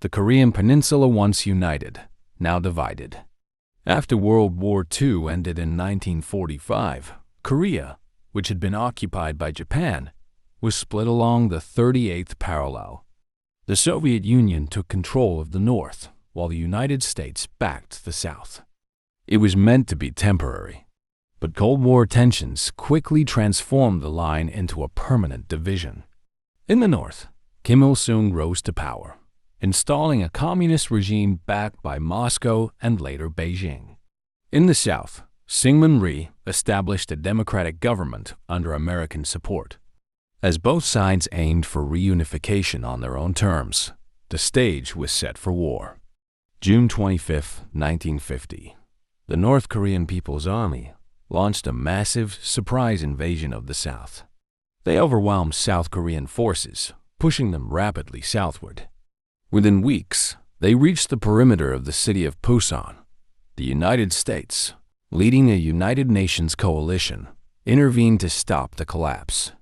the Korean Peninsula once united, now divided. After World War II ended in 1945, Korea, which had been occupied by Japan, was split along the 38th parallel. The Soviet Union took control of the North, while the United States backed the South. It was meant to be temporary, but Cold War tensions quickly transformed the line into a permanent division. In the North, Kim Il-sung rose to power, installing a communist regime backed by Moscow and later Beijing. In the South, Syngman Rhee established a democratic government under American support. As both sides aimed for reunification on their own terms, the stage was set for war. June 25, 1950, the North Korean People's Army launched a massive, surprise invasion of the South. They overwhelmed South Korean forces, pushing them rapidly southward. Within weeks, they reached the perimeter of the city of Pusan. The United States, leading a United Nations coalition, intervened to stop the collapse.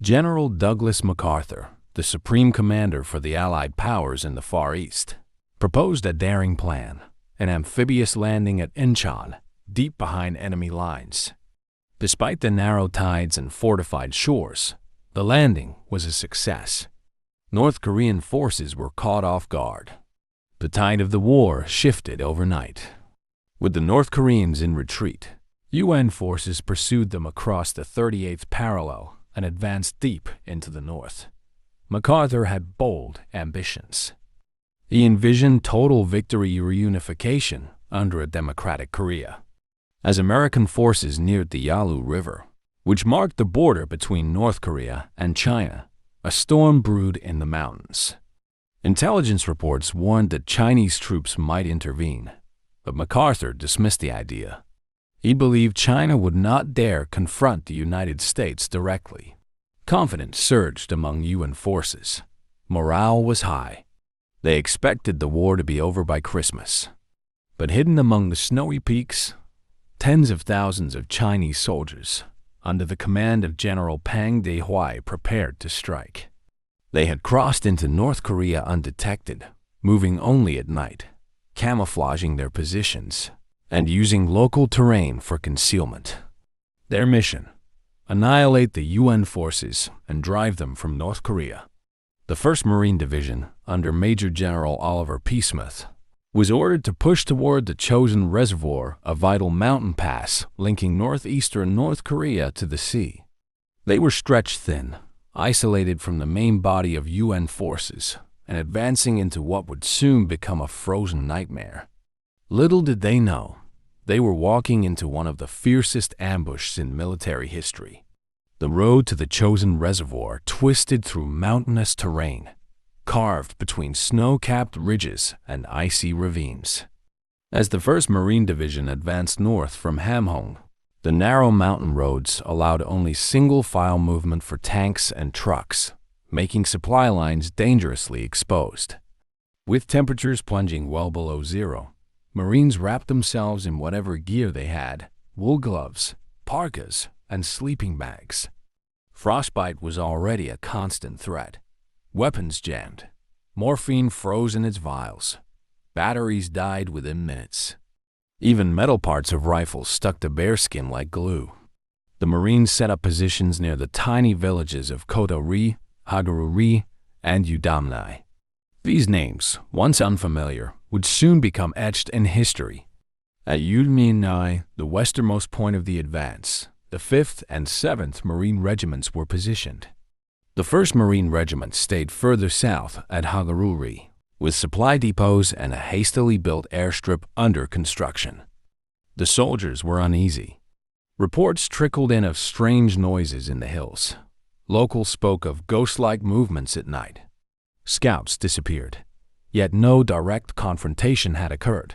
General Douglas MacArthur, the supreme commander for the Allied powers in the Far East, proposed a daring plan, an amphibious landing at Incheon, deep behind enemy lines. Despite the narrow tides and fortified shores, the landing was a success. North Korean forces were caught off guard. The tide of the war shifted overnight. With the North Koreans in retreat, UN forces pursued them across the 38th parallel and advanced deep into the north. MacArthur had bold ambitions. He envisioned total victory reunification under a democratic Korea. As American forces neared the Yalu River, which marked the border between North Korea and China, a storm brewed in the mountains. Intelligence reports warned that Chinese troops might intervene, but MacArthur dismissed the idea. He believed China would not dare confront the United States directly. Confidence surged among UN forces. Morale was high. They expected the war to be over by Christmas. But hidden among the snowy peaks, tens of thousands of Chinese soldiers, under the command of General Pang De-hwai, prepared to strike. They had crossed into North Korea undetected, moving only at night, camouflaging their positions, and using local terrain for concealment. Their mission: annihilate the UN forces and drive them from North Korea. The 1st Marine Division, under Major General Oliver P. Smith, was ordered to push toward the Chosin Reservoir, a vital mountain pass linking northeastern North Korea to the sea. They were stretched thin, isolated from the main body of UN forces, and advancing into what would soon become a frozen nightmare. Little did they know, they were walking into one of the fiercest ambushes in military history. The road to the Chosin Reservoir twisted through mountainous terrain, carved between snow-capped ridges and icy ravines. As the 1st Marine Division advanced north from Hamhung, the narrow mountain roads allowed only single-file movement for tanks and trucks, making supply lines dangerously exposed. With temperatures plunging well below zero, Marines wrapped themselves in whatever gear they had: wool gloves, parkas, and sleeping bags. Frostbite was already a constant threat. Weapons jammed. Morphine froze in its vials. Batteries died within minutes. Even metal parts of rifles stuck to bearskin like glue. The Marines set up positions near the tiny villages of Koto-ri, Hagaru-ri, and Udamnai. These names, once unfamiliar, would soon become etched in history. At Udamnai, the westernmost point of the advance, the 5th and 7th Marine Regiments were positioned. The 1st Marine Regiment stayed further south at Hagaru-ri, with supply depots and a hastily built airstrip under construction. The soldiers were uneasy. Reports trickled in of strange noises in the hills. Locals spoke of ghost-like movements at night. Scouts disappeared, yet no direct confrontation had occurred.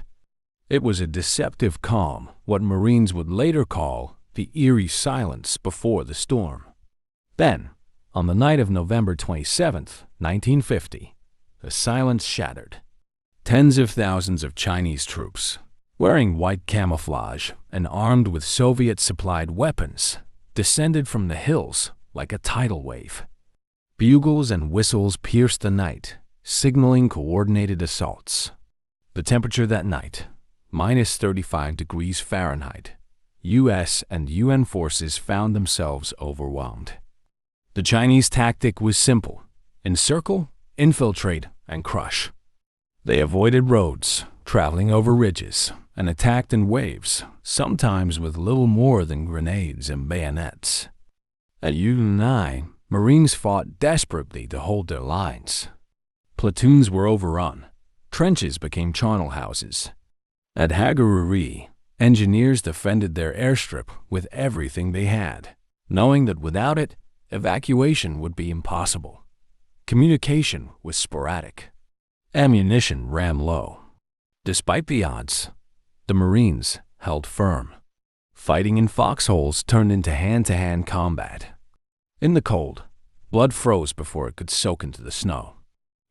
It was a deceptive calm, what Marines would later call the eerie silence before the storm. Then, on the night of November 27, 1950, the silence shattered. Tens of thousands of Chinese troops, wearing white camouflage and armed with Soviet-supplied weapons, descended from the hills like a tidal wave. Bugles and whistles pierced the night, signaling coordinated assaults. The temperature that night, -35 degrees Fahrenheit. U.S. and UN forces found themselves overwhelmed. The Chinese tactic was simple: encircle, infiltrate, and crush. They avoided roads, traveling over ridges, and attacked in waves, sometimes with little more than grenades and bayonets. At Yunnan, Marines fought desperately to hold their lines. Platoons were overrun. Trenches became charnel houses. At Rhee, engineers defended their airstrip with everything they had, knowing that without it, evacuation would be impossible. Communication was sporadic. Ammunition ran low. Despite the odds, the Marines held firm. Fighting in foxholes turned into hand-to-hand combat. In the cold, blood froze before it could soak into the snow.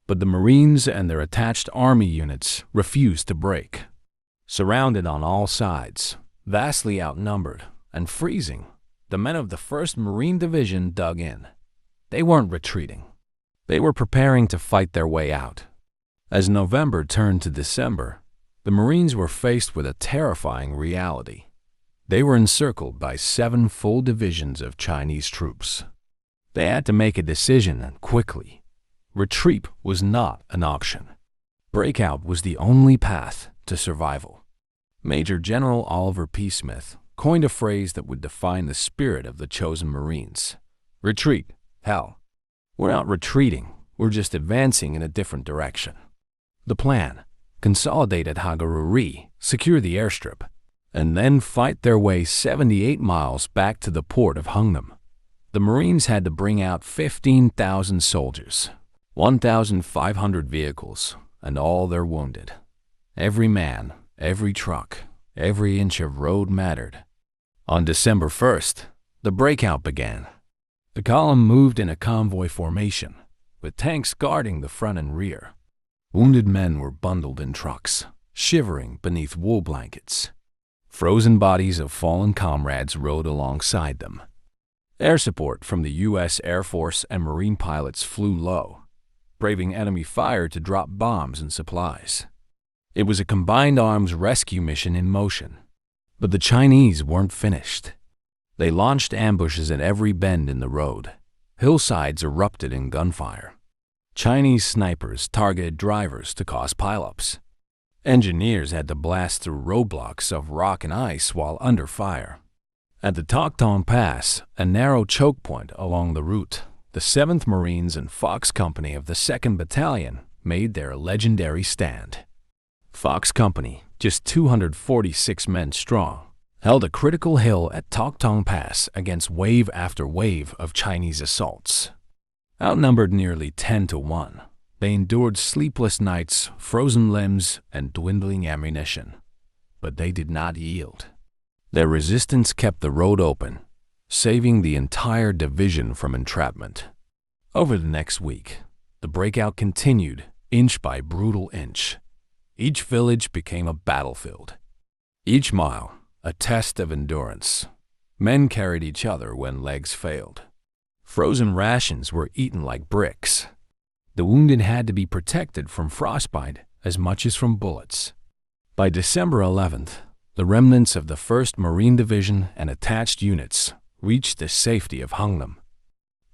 But the Marines and their attached army units refused to break. Surrounded on all sides, vastly outnumbered, and freezing, the men of the 1st Marine Division dug in. They weren't retreating. They were preparing to fight their way out. As November turned to December, the Marines were faced with a terrifying reality. They were encircled by 7 full divisions of Chinese troops. They had to make a decision, and quickly. Retreat was not an option. Breakout was the only path to survival. Major General Oliver P. Smith coined a phrase that would define the spirit of the Chosin Marines. Retreat, hell. We're not retreating, we're just advancing in a different direction. The plan: consolidate at Rhee, secure the airstrip, and then fight their way 78 miles back to the port of Hungnam. The Marines had to bring out 15,000 soldiers, 1,500 vehicles, and all their wounded. Every man, every truck, every inch of road mattered. On December 1st, the breakout began. The column moved in a convoy formation, with tanks guarding the front and rear. Wounded men were bundled in trucks, shivering beneath wool blankets. Frozen bodies of fallen comrades rode alongside them. Air support from the U.S. Air Force and Marine pilots flew low, braving enemy fire to drop bombs and supplies. It was a combined arms rescue mission in motion. But the Chinese weren't finished. They launched ambushes at every bend in the road. Hillsides erupted in gunfire. Chinese snipers targeted drivers to cause pileups. Engineers had to blast through roadblocks of rock and ice while under fire. At the Tokton Pass, a narrow choke point along the route, the 7th Marines and Fox Company of the 2nd Battalion made their legendary stand. Fox Company, just 246 men strong, held a critical hill at Tokton Pass against wave after wave of Chinese assaults. Outnumbered nearly 10-1, they endured sleepless nights, frozen limbs, and dwindling ammunition. But they did not yield. Their resistance kept the road open, saving the entire division from entrapment. Over the next week, the breakout continued, inch by brutal inch. Each village became a battlefield. Each mile, a test of endurance. Men carried each other when legs failed. Frozen rations were eaten like bricks. The wounded had to be protected from frostbite as much as from bullets. By December 11th, the remnants of the 1st Marine Division and attached units reached the safety of Hungnam.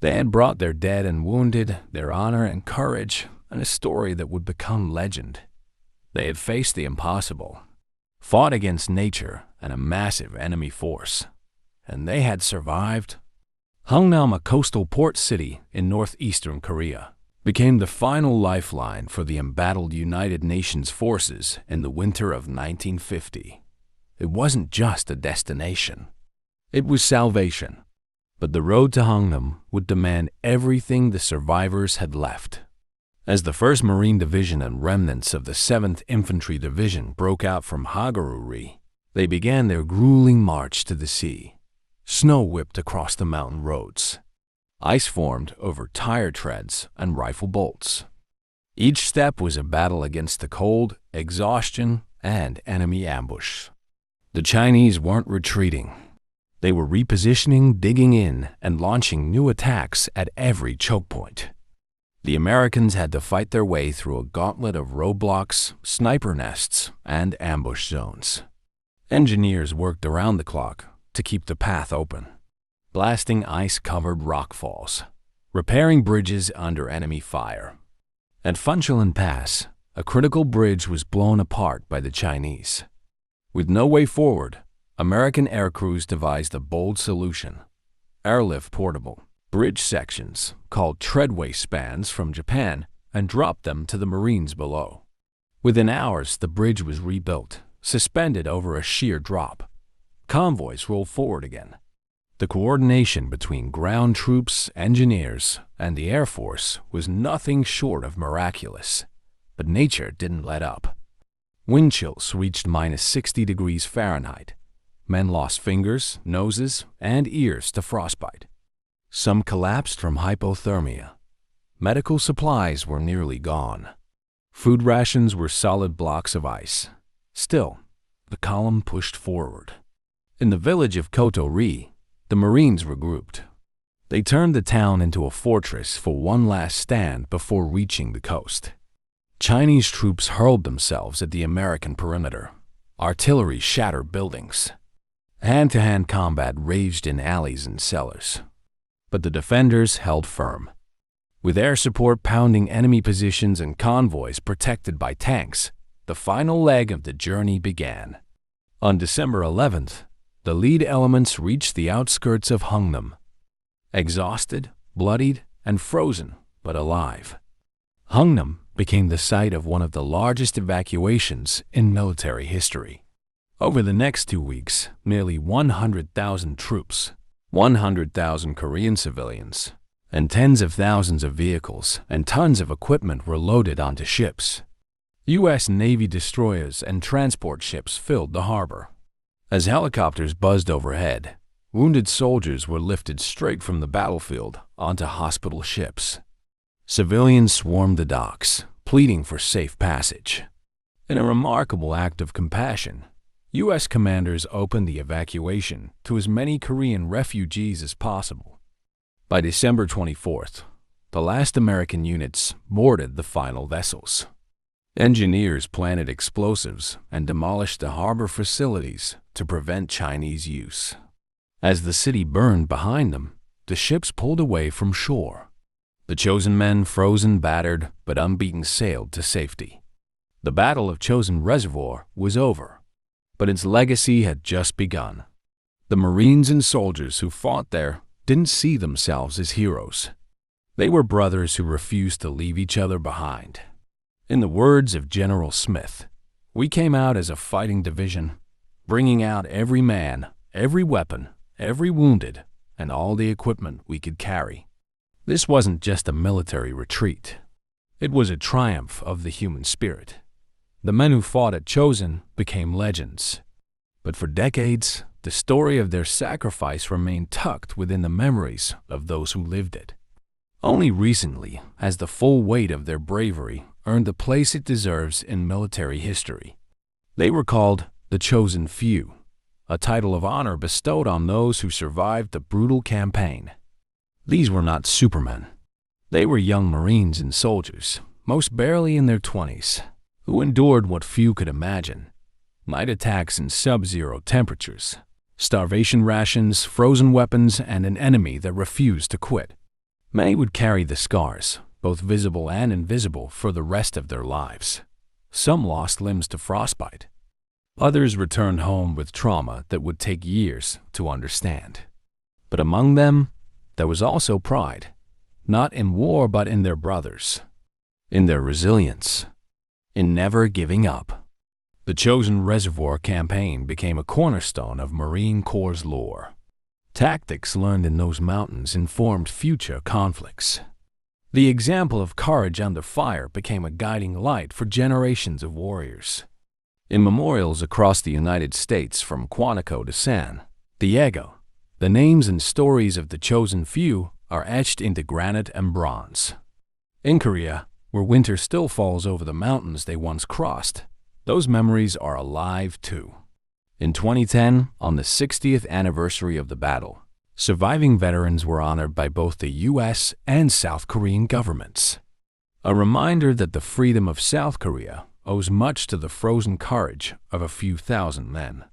They had brought their dead and wounded, their honor and courage, and a story that would become legend. They had faced the impossible, fought against nature and a massive enemy force, and they had survived. Hungnam, a coastal port city in northeastern Korea, became the final lifeline for the embattled United Nations forces in the winter of 1950. It wasn't just a destination. It was salvation. But the road to Hungnam would demand everything the survivors had left. As the 1st Marine Division and remnants of the 7th Infantry Division broke out from Rhee, they began their grueling march to the sea. Snow whipped across the mountain roads. Ice formed over tire treads and rifle bolts. Each step was a battle against the cold, exhaustion, and enemy ambush. The Chinese weren't retreating. They were repositioning, digging in, and launching new attacks at every choke point. The Americans had to fight their way through a gauntlet of roadblocks, sniper nests, and ambush zones. Engineers worked around the clock to keep the path open, blasting ice-covered rockfalls, repairing bridges under enemy fire. At Funchalen Pass, a critical bridge was blown apart by the Chinese. With no way forward, American aircrews devised a bold solution: airlift portable bridge sections, called treadway spans, from Japan and dropped them to the Marines below. Within hours, the bridge was rebuilt, suspended over a sheer drop. Convoys rolled forward again. The coordination between ground troops, engineers, and the Air Force was nothing short of miraculous. But nature didn't let up. Wind chills reached -60 degrees Fahrenheit. Men lost fingers, noses, and ears to frostbite. Some collapsed from hypothermia. Medical supplies were nearly gone. Food rations were solid blocks of ice. Still, the column pushed forward. In the village of Syngman Rhee, the Marines regrouped. They turned the town into a fortress for one last stand before reaching the coast. Chinese troops hurled themselves at the American perimeter. Artillery shattered buildings. Hand-to-hand combat raged in alleys and cellars. But the defenders held firm. With air support pounding enemy positions and convoys protected by tanks, the final leg of the journey began. On December 11th, the lead elements reached the outskirts of Hungnam. Exhausted, bloodied, and frozen, but alive. Hungnam became the site of one of the largest evacuations in military history. Over the next 2 weeks, nearly 100,000 troops, 100,000 Korean civilians, and tens of thousands of vehicles and tons of equipment were loaded onto ships. U.S. Navy destroyers and transport ships filled the harbor. As helicopters buzzed overhead, wounded soldiers were lifted straight from the battlefield onto hospital ships. Civilians swarmed the docks, pleading for safe passage. In a remarkable act of compassion, U.S. commanders opened the evacuation to as many Korean refugees as possible. By December 24th, the last American units boarded the final vessels. Engineers planted explosives and demolished the harbor facilities to prevent Chinese use. As the city burned behind them, the ships pulled away from shore. The Chosin men, frozen, battered, but unbeaten, sailed to safety. The Battle of Chosin Reservoir was over, but its legacy had just begun. The Marines and soldiers who fought there didn't see themselves as heroes. They were brothers who refused to leave each other behind. In the words of General Smith, "We came out as a fighting division, bringing out every man, every weapon, every wounded, and all the equipment we could carry." This wasn't just a military retreat. It was a triumph of the human spirit. The men who fought at Chosin became legends. But for decades, the story of their sacrifice remained tucked within the memories of those who lived it. Only recently has the full weight of their bravery earned the place it deserves in military history. They were called the Chosen Few, a title of honor bestowed on those who survived the brutal campaign. These were not supermen. They were young Marines and soldiers, most barely in their 20s, who endured what few could imagine: night attacks in sub-zero temperatures, starvation rations, frozen weapons, and an enemy that refused to quit. Many would carry the scars, both visible and invisible, for the rest of their lives. Some lost limbs to frostbite. Others returned home with trauma that would take years to understand. But among them, there was also pride, not in war but in their brothers, in their resilience, in never giving up. The Chosin Reservoir campaign became a cornerstone of Marine Corps' lore. Tactics learned in those mountains informed future conflicts. The example of courage under fire became a guiding light for generations of warriors. In memorials across the United States, from Quantico to San Diego, the names and stories of the Chosen Few are etched into granite and bronze. In Korea, where winter still falls over the mountains they once crossed, those memories are alive too. In 2010, on the 60th anniversary of the battle, surviving veterans were honored by both the U.S. and South Korean governments. A reminder that the freedom of South Korea owes much to the frozen courage of a few thousand men.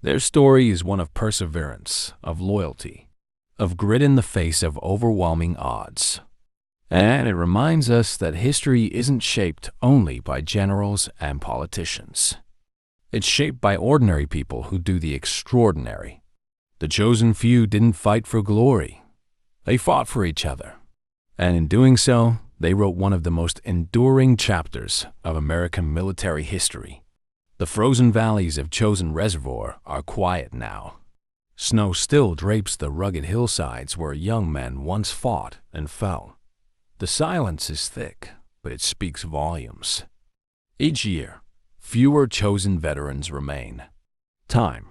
Their story is one of perseverance, of loyalty, of grit in the face of overwhelming odds. And it reminds us that history isn't shaped only by generals and politicians. It's shaped by ordinary people who do the extraordinary. The chosen few didn't fight for glory. They fought for each other. And in doing so, they wrote one of the most enduring chapters of American military history. The frozen valleys of Chosin Reservoir are quiet now. Snow still drapes the rugged hillsides where young men once fought and fell. The silence is thick, but it speaks volumes. Each year, fewer chosen veterans remain. Time,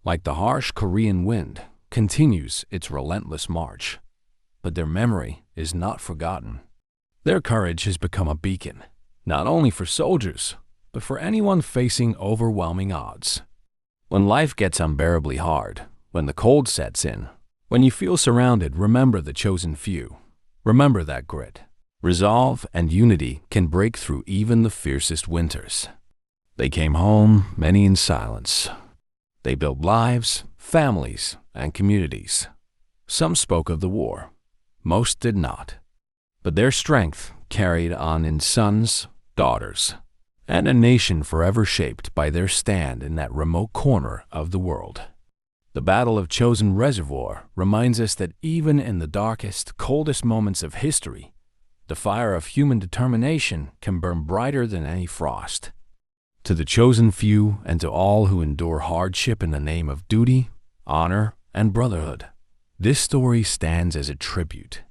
like the harsh Korean wind, continues its relentless march. But their memory is not forgotten. Their courage has become a beacon, not only for soldiers, but for anyone facing overwhelming odds. When life gets unbearably hard, when the cold sets in, when you feel surrounded, remember the chosen few. Remember that grit. Resolve and unity can break through even the fiercest winters. They came home, many in silence. They built lives, families, and communities. Some spoke of the war. Most did not. But their strength carried on in sons, daughters, and a nation forever shaped by their stand in that remote corner of the world. The Battle of Chosin Reservoir reminds us that even in the darkest, coldest moments of history, the fire of human determination can burn brighter than any frost. To the chosen few and to all who endure hardship in the name of duty, honor, and brotherhood, this story stands as a tribute.